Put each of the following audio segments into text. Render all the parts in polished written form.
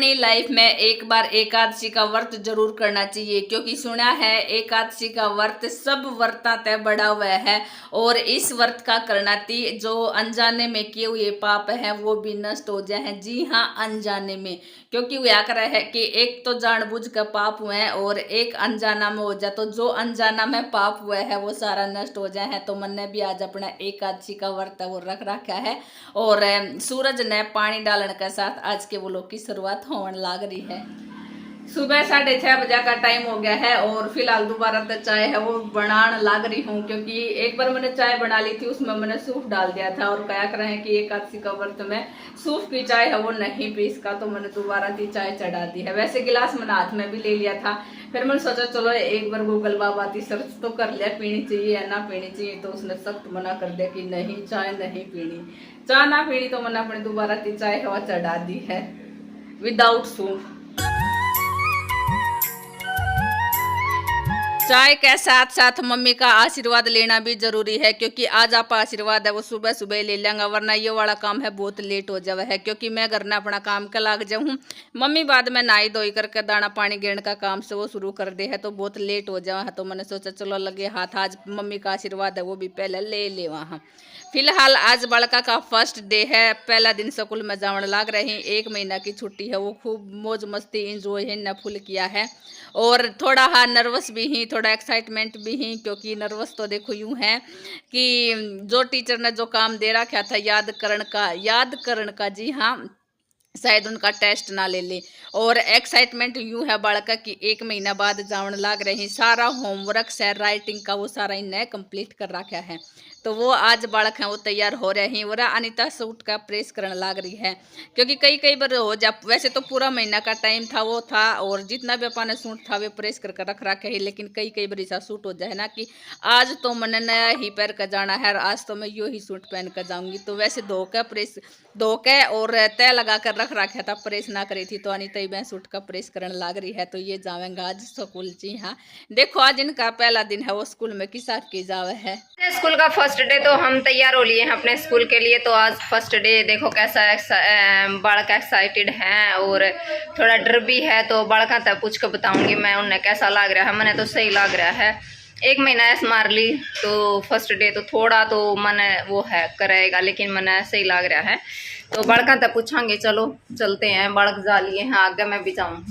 अपनी लाइफ में एक बार एकादशी का व्रत जरूर करना चाहिए, क्योंकि सुना है एकादशी का व्रत सब व्रता तय बड़ा हुआ है। और इस व्रत का करना थी जो अनजाने में किए हुए पाप है वो भी नष्ट हो जाए हैं। जी हाँ, अनजाने में, क्योंकि वो क्या करे है कि एक तो जानबूझ कर पाप हुए हैं और एक अनजाना में हो जाए, तो जो अनजाना में पाप हुआ है वो सारा नष्ट हो जाए है। तो मैंने भी आज अपना एकादशी का व्रत है वो रख रखा है और सूरज ने पानी डालने के साथ आज के व्लॉग की शुरुआत होने लग रही है। सुबह 6:30 बजे का टाइम हो गया है और फिलहाल दोबारा तो चाय है वो बनाने लग रही हूँ, क्योंकि एक बार मैंने चाय बना ली थी, उसमें मैंने सूफ डाल दिया था और क्या कर रहे हैं कि एकादशी का व्रत में सूफ की चाय है वो नहीं पी इसका, तो मैंने दोबारा थी चाय चढ़ा दी है। वैसे गिलास मैंने हाथ में भी ले लिया था, फिर मैंने सोचा चलो एक बार गूगल बाबा थी सर्च तो कर लिया पीनी चाहिए या ना पीनी चाहिए, तो उसने सख्त मना कर दिया कि नहीं चाय नहीं पीनी। चाय ना पीनी तो मैंने अपनी दोबारा थी चाय हवा चढ़ा दी है विदाउट सूफ। चाय के साथ साथ मम्मी का आशीर्वाद लेना भी जरूरी है, क्योंकि आज आप आशीर्वाद है वो सुबह सुबह ले लेंगे, वरना ये वाला काम है बहुत लेट हो जावे है। क्योंकि मैं घर में अपना काम का लाग जाऊँ, मम्मी बाद में नहाई धोई करके दाना पानी गिरने का काम से वो शुरू कर दे है तो बहुत लेट हो जावा है। तो मैंने सोचा चलो लगे हाथ आज मम्मी का आशीर्वाद है वो भी पहले ले ले वहाँ। फिलहाल आज बड़का का फर्स्ट डे है, पहला दिन स्कूल में जाने लग रही, 1 महीना की छुट्टी है वो खूब मौज मस्ती इंजॉय है न फुल किया है। और थोड़ा हाँ नर्वस भी ही, थोड़ा एक्साइटमेंट भी ही, क्योंकि नर्वस तो देखो यूँ है कि जो टीचर ने जो काम दे रखा था याद करण का जी हाँ शायद उनका टेस्ट ना ले ले। और एक्साइटमेंट यूँ है बालका कि 1 महीना बाद जावन लाग रही, सारा होमवर्क से राइटिंग का वो सारा इन्हें कंप्लीट कर रखा है। तो वो आज बालक हैं वो तैयार हो रहे हैं और अनिता सूट का प्रेस करने लग रही है, क्योंकि कई बार हो जा, वैसे तो पूरा महीना का टाइम था वो था और जितना भी अपने सूट था वे प्रेस करके रख रखे है, लेकिन कई बार ऐसा सूट हो जाए ना कि आज तो मैंने नया ही पहन कर जाना है, आज तो मैं यो ही सूट पहन कर जाऊंगी। तो वैसे धो के और तय लगा कर रख रखा था, प्रेस ना करी थी, तो अनिता मैं सूट का प्रेस करने लग रही है। तो ये जावेंगे आज स्कूल। जी हाँ, देखो आज इनका पहला दिन है वो स्कूल में किस की जावे है। स्कूल का फर्स्ट डे तो हम तैयार हो लिए हैं अपने स्कूल के लिए। तो आज फर्स्ट डे देखो कैसा बालक एक्साइटेड हैं और थोड़ा डर भी है, तो बालका तक पूछ कर बताऊंगी मैं उन्हें कैसा लग रहा है। मैंने तो सही लग रहा है, 1 महीना ऐसे मार ली तो फर्स्ट डे तो थोड़ा तो मैंने वो है करेगा, लेकिन मैंने सही लग रहा है। तो बालका तक पूछांगे, चलो चलते हैं। बालक जा लिए हैं आगे, मैं भी जाऊँ।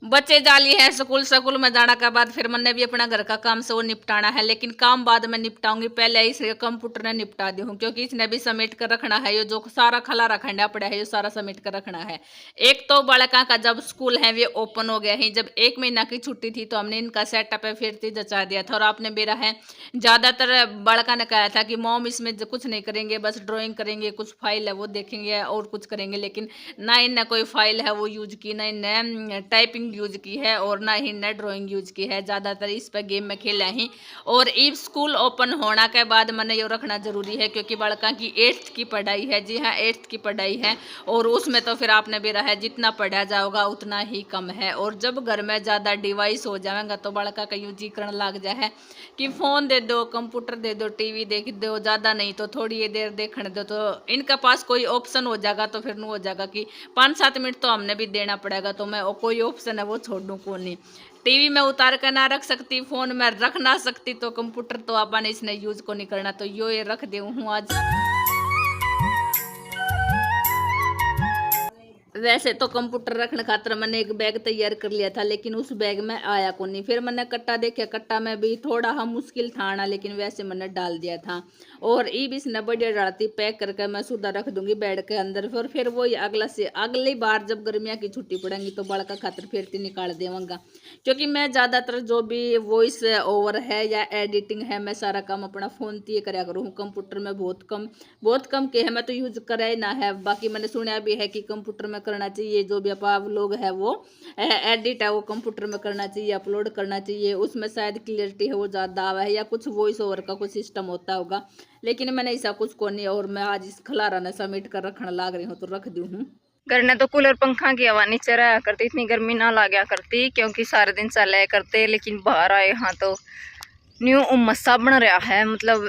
बच्चे जाली है स्कूल में जाने के बाद फिर मैंने भी अपना घर का काम से वो निपटाना है, लेकिन काम बाद में निपटाऊंगी, पहले इस कंप्यूटर ने निपटा दी हूँ, क्योंकि इसने भी समेट कर रखना है। ये जो सारा खला रखना पड़ा है ये सारा समेट कर रखना है। एक तो बालका का जब स्कूल है वे ओपन हो गया है, जब 1 महीना की छुट्टी थी तो हमने इनका सेटअप है फिर जचा दिया था। और आपने मेरा है ज़्यादातर बालका ने कहा था कि मॉम इसमें कुछ नहीं करेंगे, बस ड्राइंग करेंगे, कुछ फाइल है वो देखेंगे और कुछ करेंगे, लेकिन ना इनने कोई फाइल है वो यूज की, ना इनने टाइपिंग यूज की है और ना ही ने ड्राइंग यूज की है, ज़्यादातर इस पर गेम में खेला ही। और इस स्कूल ओपन होने के बाद मैंने ये रखना जरूरी है, क्योंकि बालका की 8th की पढ़ाई है। जी हाँ, 8th की पढ़ाई है और उसमें तो फिर आपने भी रहा है जितना पढ़ा जाएगा उतना ही कम है। और जब घर में ज़्यादा डिवाइस हो जाएगा तो बालका का यूज ही करने लग जाए कि फ़ोन दे दो, कंप्यूटर दे दो, टीवी देख दो, ज़्यादा नहीं तो थोड़ी देर देखने दो, तो इनके पास कोई ऑप्शन हो जाएगा तो फिर हो जाएगा कि 5-7 मिनट तो हमने भी देना पड़ेगा। तो मैं कोई ऑप्शन है वो छोड़ दूँ को नहीं, टीवी में उतार कर ना रख सकती, फोन में रख ना सकती, तो कंप्यूटर तो अपन इसने यूज को नहीं करना, तो यो ये रख दे हूँ आज। वैसे तो कंप्यूटर रखने खातर मैंने एक बैग तैयार कर लिया था, लेकिन उस बैग में आया को नहीं। फिर मैंने कट्टा देखे, कट्टा में भी थोड़ा हम मुश्किल था आना, लेकिन वैसे मैंने डाल दिया था। और ई भी इसने बढ़िया डालती पैक करके मैं सुधा रख दूंगी बेड के अंदर। फिर वो अगली बार जब गर्मियाँ की छुट्टी पड़ेंगी तो बड़का खातर फिर से निकाल देवांगा, क्योंकि मैं ज़्यादातर जो भी वॉइस ओवर है या एडिटिंग है मैं सारा काम अपना फ़ोन से कराया करूँ। कंप्यूटर में बहुत कम के है, मैं तो यूज करा ही ना है। बाकी मैंने सुना भी है कि कंप्यूटर में करना चाहिए, जो भी आप लोग है वो एडिट है वो कंप्यूटर में करना चाहिए, अपलोड करना चाहिए, उसमें शायद क्लियरिटी है वो ज़्यादा आवा है या कुछ वॉइस ओवर का कुछ सिस्टम होता होगा, लेकिन मैंने ऐसा कुछ को नहीं। और मैं आज इस खलारा ने समेट कर रखने लाग रही हूँ तो रख दी हूँ। घर ने तो कूलर पंखा की हवा नीचे रहा करती, इतनी गर्मी ना लगा करती, क्योंकि सारे दिन चलाया करते। लेकिन बाहर आए हाँ तो न्यू उमस सा बन रहा है, मतलब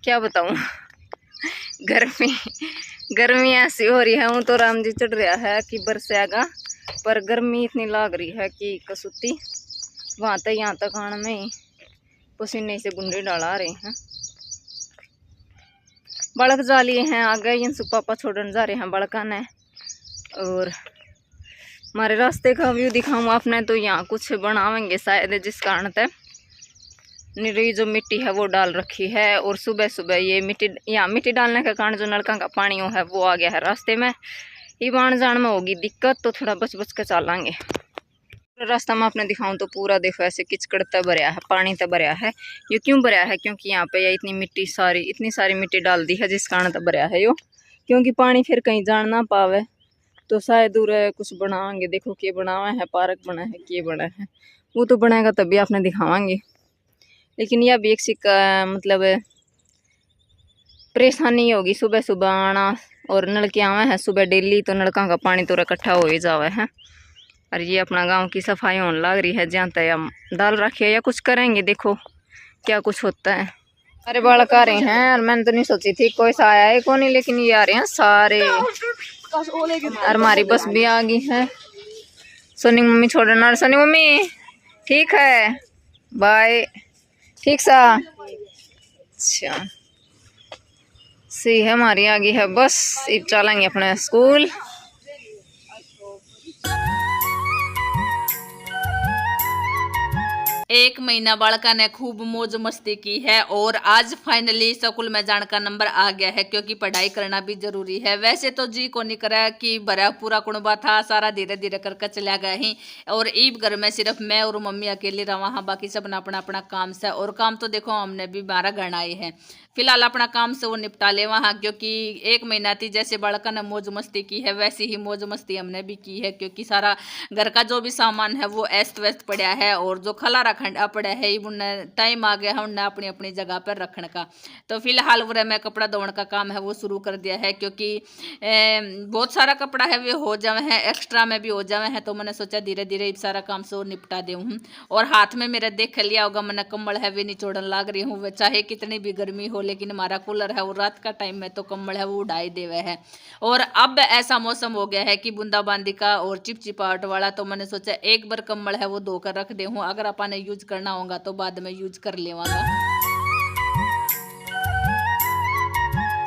क्या बताऊँ। गर्मी ऐसी हो रही है। हूँ तो राम जी चढ़ रहा है कि बरसेगा, पर गर्मी इतनी लाग रही है कि कसूती वहां तक यहाँ तक आने में ही पसीने से गुंडे डाला रहे हैं। बड़क जा लिए हैं आगे, यंसु पापा छोड़ने जा रहे हैं बड़का ने। और हमारे रास्ते का व्यू दिखाऊँ आपने तो यहाँ कुछ बनावेंगे शायद, जिस कारण तक निरी जो मिट्टी है वो डाल रखी है। और सुबह सुबह ये मिट्टी, यहाँ मिट्टी डालने के कारण जो नलका का पानी है वो आ गया है रास्ते में। ये आने जाने में होगी दिक्कत, तो थोड़ा बच बच के चलेंगे। रास्ता में आपने दिखाऊं तो पूरा देखो ऐसे किचकड़ तक भरया है, पानी तक भरया है। ये क्यों भरया है? क्योंकि यहाँ पे इतनी सारी मिट्टी डाल दी है, जिस कारण तक भरया है यो। क्योंकि पानी फिर कहीं जान ना पावे, तो शायद दूर कुछ बनाएंगे। देखो क्या बनावा है, पार्क बना है, क्या बना है, वो तो बनाएगा तभी आपने दिखावांगे। लेकिन यह भी एक मतलब परेशानी होगी सुबह सुबह आना। और नलके आवे हैं सुबह डेली, तो नलका का पानी तो इकट्ठा हो ही जावे है। और ये अपना गांव की सफाई होने लग रही है, जहाँ तक डाल रखी है या कुछ करेंगे, देखो क्या कुछ होता है। अरे बालक आ रहे हैं, और मैंने तो नहीं सोची थी कोई सा आया है कौन, लेकिन ये आ रहे हैं सारे। और हमारी बस भी आ गई है। सोनी मम्मी छोड़ना, सोनी मम्मी ठीक है, बाय, ठीक सा। अच्छा सी है, हमारी आ गई है बस, अब चलेंगे अपने स्कूल। एक महीना बालका ने खूब मौज मस्ती की है, और आज फाइनली स्कूल में जाने का नंबर आ गया है, क्योंकि पढ़ाई करना भी जरूरी है। वैसे तो जी को नहीं करा कि भरा पूरा कुणबा था, सारा धीरे धीरे करके चला गया ही। और ईब घर में सिर्फ मैं और मम्मी अकेले रहा हाँ, बाकी सब अपना अपना काम से। और काम तो देखो हमने भी 12 गणाए हैं, फिलहाल अपना काम से वो निपटा ले वहाँ। क्योंकि एक महीना थी, जैसे बालका ने मौज मस्ती की है वैसी ही मौज मस्ती हमने भी की है। क्योंकि सारा घर का जो भी सामान है वो अस्त व्यस्त पड़ा है, और जो खलारा खंडा पड़ा है उन्हें टाइम आ गया है उन्हें अपनी अपनी जगह पर रखने का। तो फिलहाल वो मैं कपड़ा धोने का काम है वो शुरू कर दिया है। क्योंकि बहुत सारा कपड़ा है वे हो जावे हैं, एक्स्ट्रा में भी हो जावे हैं, तो मैंने सोचा धीरे धीरे सारा काम से वो निपटा दूँ। और हाथ में मेरे देख लिया होगा, मैंने कम्बल है वे निचोड़न लाग रही हूँ, चाहे कितनी भी गर्मी हो। लेकिन हमारा कूलर है वो रात का टाइम में तो कम्बल है वो उड़ाई देवे है। और अब ऐसा मौसम हो गया है कि बूंदाबांदी का और चिपचिपाहट वाला, तो मैंने सोचा एक बार कम्बल है वो धोकर रख दे हूँ, अगर अपन ने यूज करना होगा तो बाद में यूज कर लेवांगा।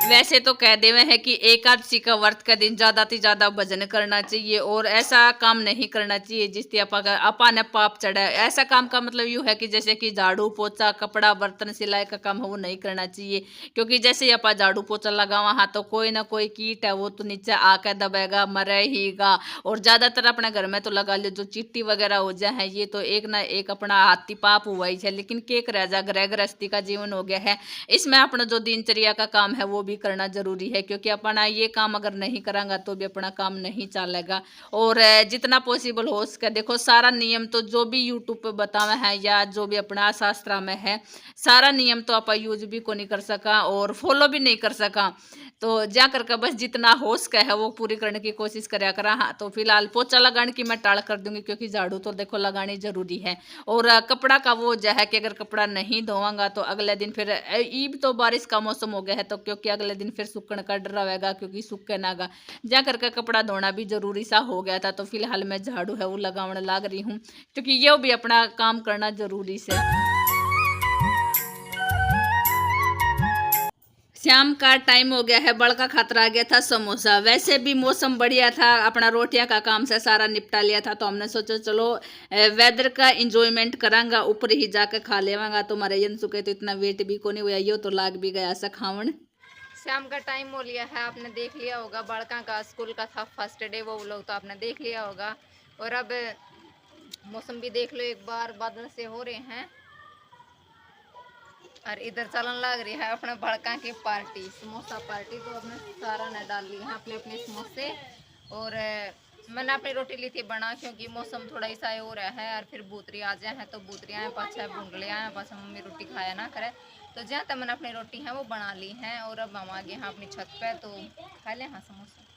वैसे तो कह देवे हैं कि एकादशी का व्रत का दिन ज्यादा से ज्यादा भजन करना चाहिए, और ऐसा काम नहीं करना चाहिए जिससे अपा ने पाप चढ़ा। ऐसा काम का मतलब यूँ है कि जैसे कि झाड़ू पोछा, कपड़ा बर्तन सिलाई का काम है वो नहीं करना चाहिए। क्योंकि जैसे ही अपा झाड़ू पोछा लगावा हाँ, तो कोई ना कोई कीट है वो तो नीचे आकर दबेगा, मरेगा। और ज्यादातर अपने घर में तो लगा लो जो चिट्टी वगैरह हो जाए, ये तो एक ना एक अपना हाथी पाप हुआ ही है। लेकिन केक रह जा, गृह गृहस्थी का जीवन हो गया है, इसमें अपना जो दिनचर्या का काम है वो भी करना जरूरी है। क्योंकि अपना ये काम अगर नहीं करांगा तो भी अपना काम नहीं चलेगा। और जितना पॉसिबल हो सके देखो, सारा नियम तो जो भी यूट्यूब पे बतावे हैं या जो भी अपना शास्त्रा में है, सारा नियम तो आप यूज भी को नहीं कर सका और फॉलो भी नहीं कर सका। तो जा करके बस जितना हो सके है वो पूरी करने की कोशिश करा करा। हाँ, तो फिलहाल पोछा लगाने की मैं टाल कर दूंगी, क्योंकि झाड़ू तो देखो लगानी जरूरी है। और कपड़ा का वो जो है कि अगर कपड़ा नहीं धोवांगा तो अगले दिन फिर ईब तो बारिश का मौसम हो गया है, तो क्योंकि अगले दिन फिर सूखने का डर रहेगा, क्योंकि सूखे नागा जा करके कपड़ा धोना भी जरूरी सा हो गया था। तो फिलहाल मैं झाड़ू है वो लगाने लग रही हूँ, क्योंकि ये भी अपना काम करना जरूरी से। शाम का टाइम हो गया है, बड़का खतरा आ गया था समोसा। वैसे भी मौसम बढ़िया था, अपना रोटियां का काम से सारा निपटा लिया था, तो हमने सोचा चलो वेदर का इंजॉयमेंट करांगा, ऊपर ही जाकर खा लेवांगा। तो हमारे यंसु के तो इतना वेट भी को नहीं हुआ, यो तो लाग भी गया ऐसा खावन। शाम का टाइम हो लिया है, आपने देख लिया होगा, बड़का का स्कूल का था फर्स्ट डे, वो लोग तो आपने देख लिया होगा। और अब मौसम भी देख लो, एक बार बादल से हो रहे हैं। और इधर चलन लग रही है अपने बड़का की पार्टी, समोसा पार्टी। तो अपने सारा ने डाल ली है अपने अपने समोसे। और मैंने अपनी रोटी ली थी बना, क्योंकि मौसम थोड़ा ऐसा हो रहा है। और फिर बूतरी आ जाए हैं तो बूतरी आए पाछा बूंगले आए पाछा मम्मी रोटी खाया ना करे, तो जहाँ तक मैंने अपनी रोटी है वो बना ली है। और अब हम आ गए हैं अपनी छत पे, तो खा लें हाँ समोसा।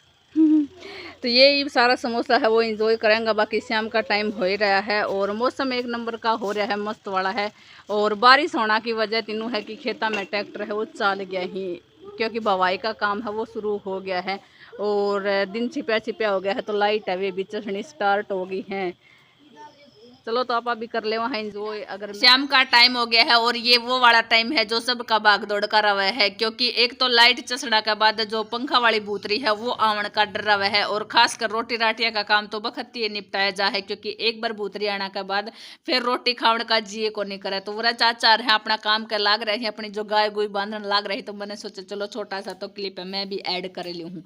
तो ये सारा समोसा है वो एंजॉय करेंगे। बाकी शाम का टाइम हो ही रहा है और मौसम एक नंबर का हो रहा है, मस्त वाला है। और बारिश होना की वजह तीनों है कि खेता में ट्रैक्टर है वो चल गया ही, क्योंकि बवाई का काम है वो शुरू हो गया है और दिन छिपा छिपा हो गया है, तो लाइट है वे भी चढ़नी स्टार्ट हो गई है। चलो तो आप अभी कर ले वहाँ एंजॉय। अगर शाम का टाइम हो गया है और ये वो वाला टाइम है जो सबका भाग दौड़ का रवा है, क्योंकि एक तो लाइट चसड़ा के बाद जो पंखा वाली भूतरी है वो आवन का डर रवा है, और खासकर रोटी राटिया का काम तो बखत ही निपटाया जा है, क्योंकि एक बार भूतरी आने के बाद फिर रोटी खावन का जिये को नहीं करे। तो वो चाचा है अपना काम कर लाग रहे हैं, अपनी जो गाय गुई बांधन लाग रही, तो मैंने सोचा चलो छोटा सा तो क्लिप है मैं भी ऐड कर ली हूँ।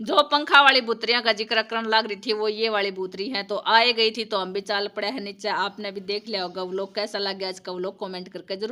जो पंखा वाली भूतरियां का जिक्र करने लग रही थी वो ये वाली भूतरी है, तो आए गई थी तो हम भी चाल पड़े हैं नीचे। आपने भी देख लिया होगा व्लॉग, कैसा लग गया आज का व्लॉग कमेंट करके जरूर